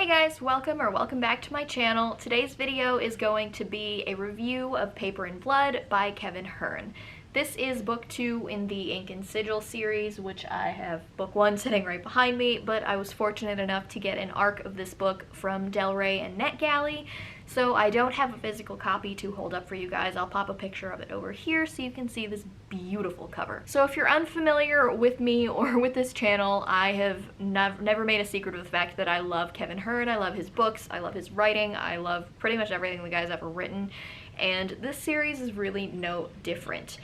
Hey guys, welcome back to my channel. Today's video is going to be a review of Paper and Blood by Kevin Hearne. This is book 2 in the Ink and Sigil series, which I have book 1 sitting right behind me, but I was fortunate enough to get an arc of this book from Del Rey and NetGalley, so I don't have a physical copy to hold up for you guys. I'll pop a picture of it over here so you can see this beautiful cover. So if you're unfamiliar with me or with this channel, I have never made a secret of the fact that I love Kevin Hearne. I love his books, I love his writing, I love pretty much everything the guy's ever written, and this series is really no different.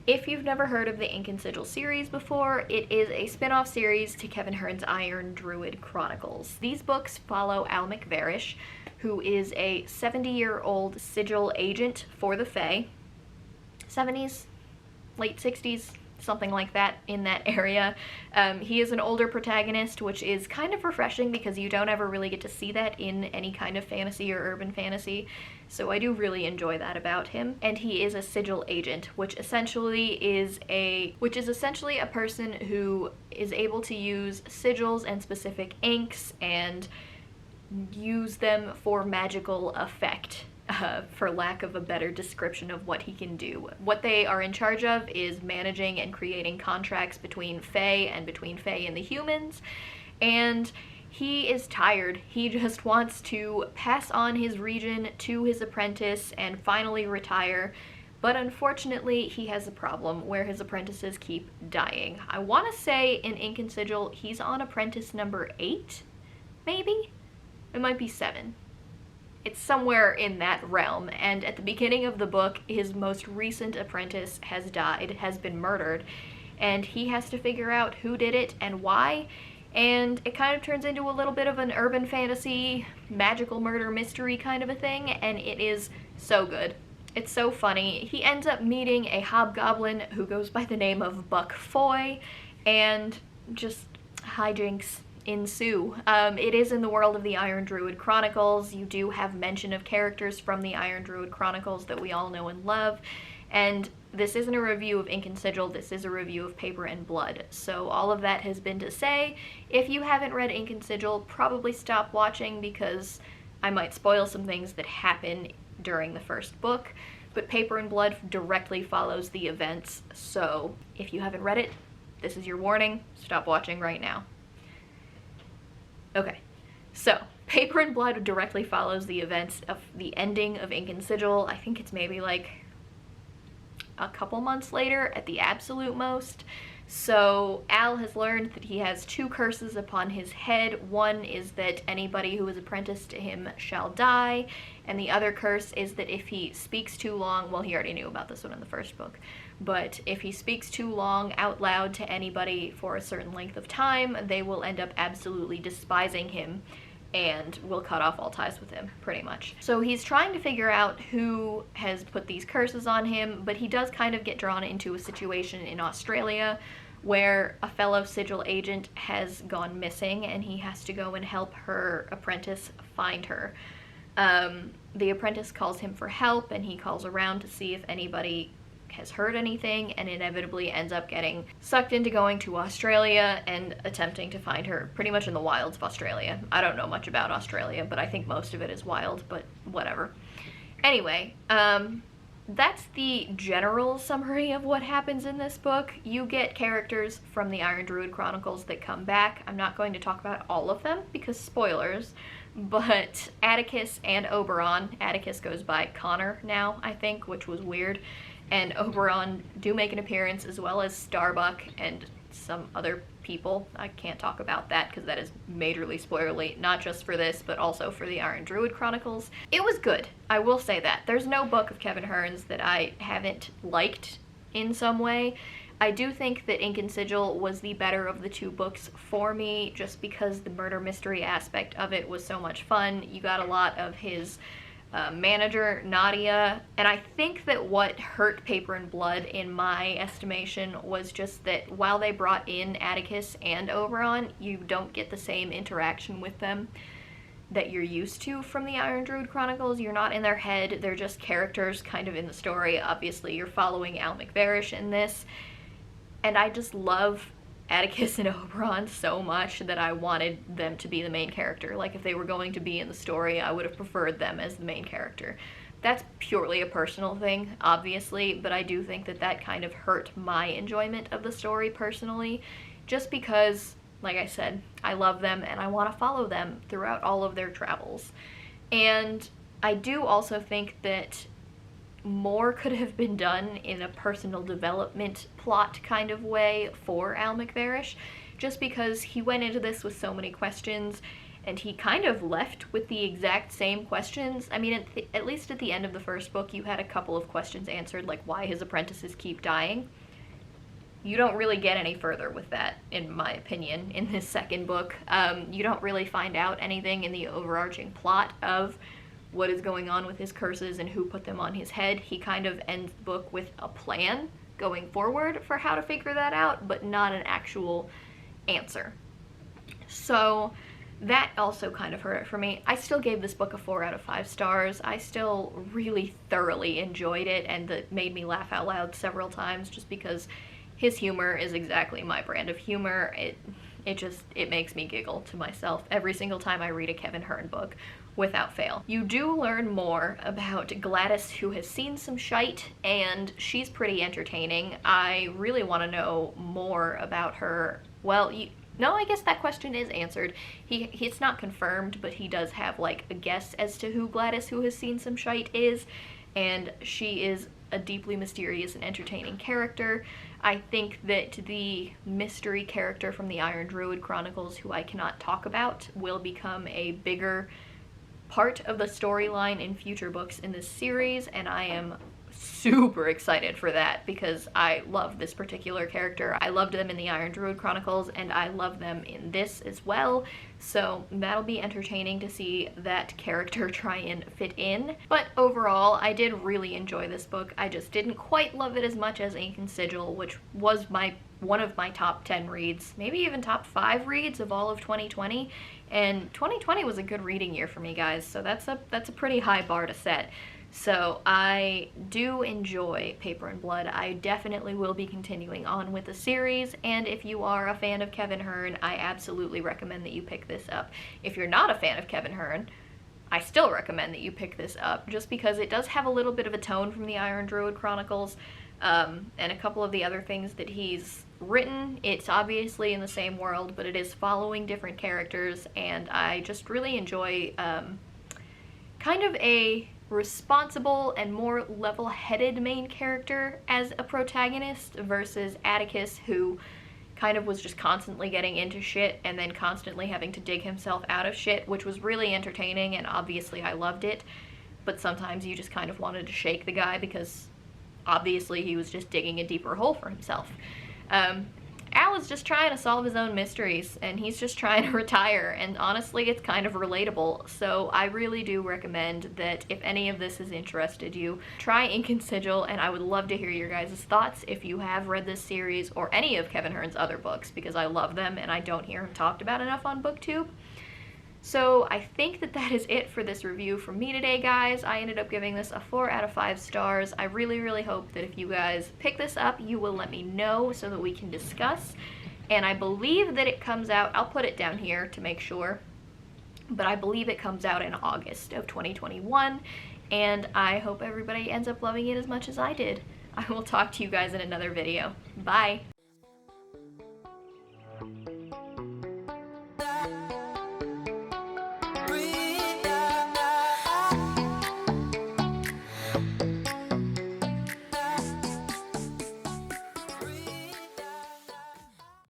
If you've never heard of the Ink and Sigil series before, it is a spin-off series to Kevin Hearne's Iron Druid Chronicles. These books follow Al McVarish, who is a 70-year-old sigil agent for the Fae. 70s, late 60s, something like that, in that area. He is an older protagonist, which is kind of refreshing because you don't ever really get to see that in any kind of fantasy or urban fantasy, so I do really enjoy that about him. And he is a sigil agent, which essentially is a person who is able to use sigils and specific inks and use them for magical effect. For lack of a better description of what he can do. What they are in charge of is managing and creating contracts between Fae and the humans, and he is tired. He just wants to pass on his region to his apprentice and finally retire, but unfortunately he has a problem where his apprentices keep dying. I want to say in Ink and Sigil he's on apprentice number 8, maybe? It might be 7. It's somewhere in that realm, and at the beginning of the book, his most recent apprentice has died, has been murdered, and he has to figure out who did it and why, and it kind of turns into a little bit of an urban fantasy, magical murder mystery kind of a thing, and it is so good. It's so funny. He ends up meeting a hobgoblin who goes by the name of Buck Foy, and just hijinks ensue. It is in the world of the Iron Druid Chronicles. You do have mention of characters from the Iron Druid Chronicles that we all know and love, and this isn't a review of Ink and Sigil, this is a review of Paper and Blood. So all of that has been to say, if you haven't read Ink and Sigil, probably stop watching because I might spoil some things that happen during the first book, but Paper and Blood directly follows the events, so if you haven't read it, this is your warning, stop watching right now. Okay, so Paper and Blood directly follows the events of the ending of Ink and Sigil. I think it's maybe like a couple months later at the absolute most. So Al has learned that he has 2 curses upon his head. One is that anybody who is apprenticed to him shall die, and the other curse is that if he speaks too long, well, he already knew about this one in the first book, but if he speaks too long out loud to anybody for a certain length of time, they will end up absolutely despising him and will cut off all ties with him, pretty much. So he's trying to figure out who has put these curses on him, but he does kind of get drawn into a situation in Australia where a fellow sigil agent has gone missing and he has to go and help her apprentice find her. The apprentice calls him for help and he calls around to see if anybody has heard anything, and inevitably ends up getting sucked into going to Australia and attempting to find her pretty much in the wilds of Australia. I don't know much about Australia, but I think most of it is wild, but whatever. Anyway, that's the general summary of what happens in this book. You get characters from the Iron Druid Chronicles that come back. I'm not going to talk about all of them because spoilers, but Atticus and Oberon, Atticus goes by Connor now, I think, which was weird, and Oberon do make an appearance, as well as Starbuck and some other people. I can't talk about that because that is majorly spoilerly, not just for this, but also for the Iron Druid Chronicles. It was good, I will say that. There's no book of Kevin Hearne's that I haven't liked in some way. I do think that Ink and Sigil was the better of the 2 books for me, just because the murder mystery aspect of it was so much fun. You got a lot of his manager, Nadia, and I think that what hurt Paper and Blood, in my estimation, was just that while they brought in Atticus and Oberon, you don't get the same interaction with them that you're used to from the Iron Druid Chronicles. You're not in their head, they're just characters kind of in the story. Obviously, you're following Al McVarish in this, and I just love Atticus and Oberon so much that I wanted them to be the main character. Like, if they were going to be in the story, I would have preferred them as the main character. That's purely a personal thing, obviously, but I do think that that kind of hurt my enjoyment of the story personally, just because, like I said, I love them and I want to follow them throughout all of their travels. And I do also think that more could have been done in a personal development plot kind of way for Al McVarish, just because he went into this with so many questions and he kind of left with the exact same questions. I mean, at least at the end of the first book, you had a couple of questions answered, like why his apprentices keep dying. You don't really get any further with that, in my opinion, in this second book. You don't really find out anything in the overarching plot of what is going on with his curses and who put them on his head. He kind of ends the book with a plan going forward for how to figure that out, but not an actual answer. So that also kind of hurt it for me. I still gave this book a 4 out of 5 stars. I still really thoroughly enjoyed it, and it made me laugh out loud several times just because his humor is exactly my brand of humor. It makes me giggle to myself every single time I read a Kevin Hearne book, without fail. You do learn more about Gladys, who has seen some shite, and she's pretty entertaining. I really want to know more about her. Well, no, I guess that question is answered. It's not confirmed, but he does have like a guess as to who Gladys, who has seen some shite, is, and she is a deeply mysterious and entertaining character. I think that the mystery character from the Iron Druid Chronicles, who I cannot talk about, will become a bigger part of the storyline in future books in this series, and I am super excited for that because I love this particular character. I loved them in the Iron Druid Chronicles, and I love them in this as well, so that'll be entertaining to see that character try and fit in. But overall, I did really enjoy this book. I just didn't quite love it as much as Ink and Sigil, which was one of my top 10 reads, maybe even top 5 reads of all of 2020. And 2020 was a good reading year for me, guys, so that's a pretty high bar to set. So I do enjoy Paper and Blood. I definitely will be continuing on with the series, and if you are a fan of Kevin Hearne, I absolutely recommend that you pick this up. If you're not a fan of Kevin Hearne, I still recommend that you pick this up, just because it does have a little bit of a tone from the Iron Druid Chronicles, and a couple of the other things that he's written. It's obviously in the same world, but it is following different characters, and I just really enjoy kind of a responsible and more level-headed main character as a protagonist versus Atticus, who kind of was just constantly getting into shit and then constantly having to dig himself out of shit, which was really entertaining, and obviously I loved it, but sometimes you just kind of wanted to shake the guy because obviously he was just digging a deeper hole for himself. Al is just trying to solve his own mysteries, and he's just trying to retire, and honestly, it's kind of relatable, so I really do recommend that if any of this has interested you, try Ink and Sigil, and I would love to hear your guys' thoughts if you have read this series or any of Kevin Hearne's other books, because I love them and I don't hear him talked about enough on BookTube. So I think that that is it for this review from me today, guys. I ended up giving this a 4 out of 5 stars. I really, really hope that if you guys pick this up, you will let me know so that we can discuss. And I believe that it comes out, I'll put it down here to make sure, but I believe it comes out in August of 2021, and I hope everybody ends up loving it as much as I did. I will talk to you guys in another video. Bye!